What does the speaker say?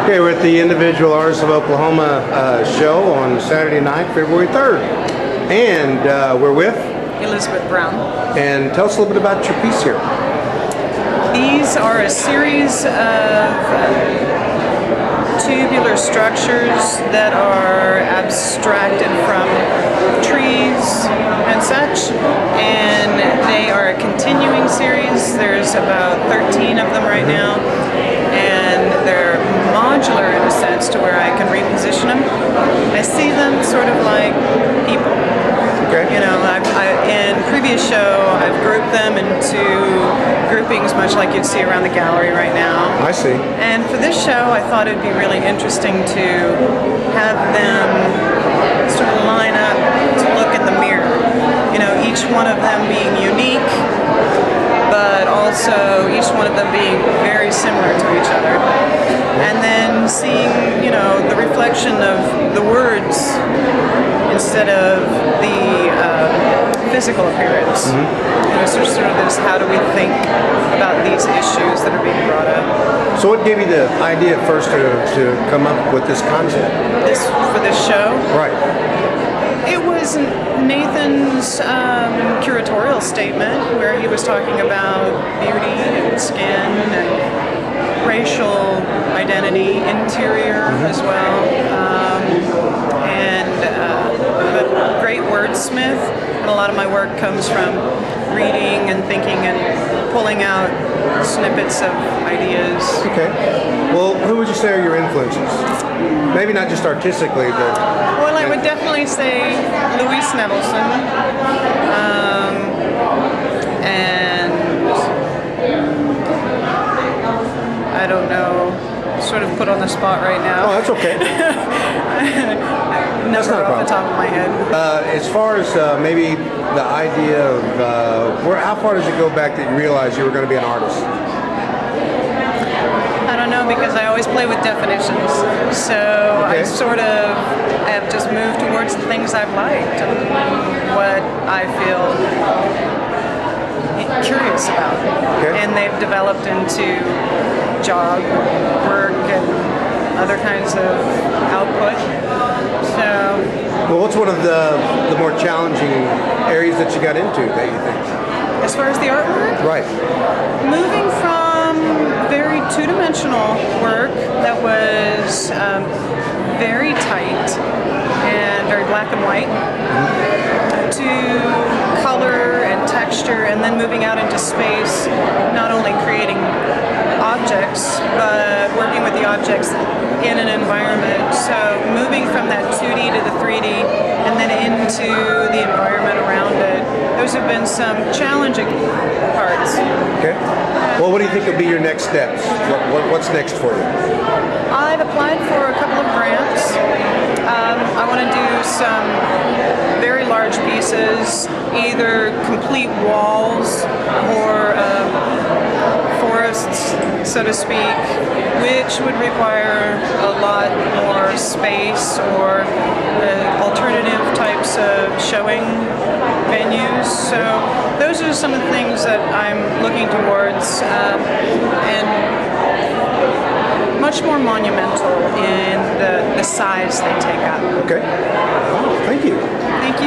Okay, we're at the Individual Artists of Oklahoma show on Saturday night, February 3rd. And we're with Elizabeth Brown. And tell us a little bit about your piece here. These are a series of tubular structures that are abstracted from trees and such, and they are a continuing series. There's about 13 of them right now, and they're modular in a sense to where I can reposition them. I see them sort of like people. Okay. You know, in previous show, I've grouped them into groupings much like you'd see around the gallery right now. I see. And for this show, I thought it'd be really interesting to have them sort of line up to look in the mirror. You know, each one of them being unique, but also each one of them being very similar to each other. And then seeing, you know, the reflection of the words instead of the physical appearance. You know, so sort of this, how do we think about these issues that are being brought up? So what gave you the idea first to come up with this concept? For this show? Right. It was Nathan's curatorial statement where he was talking about beauty and skin and racial identity, interior as well, and I'm a great wordsmith, and a lot of my work comes from reading and thinking and pulling out snippets of ideas. Okay. Well, who would you say are your influences? Maybe not just artistically, but... Well, I would definitely say Louise Nevelson, and I don't know, sort of put on the spot right now. Oh, that's okay. Never off the top of my head. As far as maybe the idea of how far does it go back that you realized you were going to be an artist? I don't know, because I always play with definitions. So okay. I sort of have just moved towards the things I've liked and what I feel curious about. Okay. And they've developed into job, work, and other kinds of output. So, well, what's one of the more challenging areas that you got into that you think? As far as the artwork? Right. Moving from very two-dimensional work that was very tight and very black and white to color and texture, and then moving out into space, not only creating objects, but working with the objects in an environment. So moving from that 2D to the 3D and then into the environment around it, those have been some challenging parts. Okay. Well, what do you think will be your next steps? What's next for you? I've applied for a couple of grants. I want to do some very large pieces, either complete walls or forests, so to speak, which would require a lot more space or alternative types of showing venues. So those are some of the things that I'm looking towards, and much more monumental in the size they take up. Okay. Thank you. Thank you.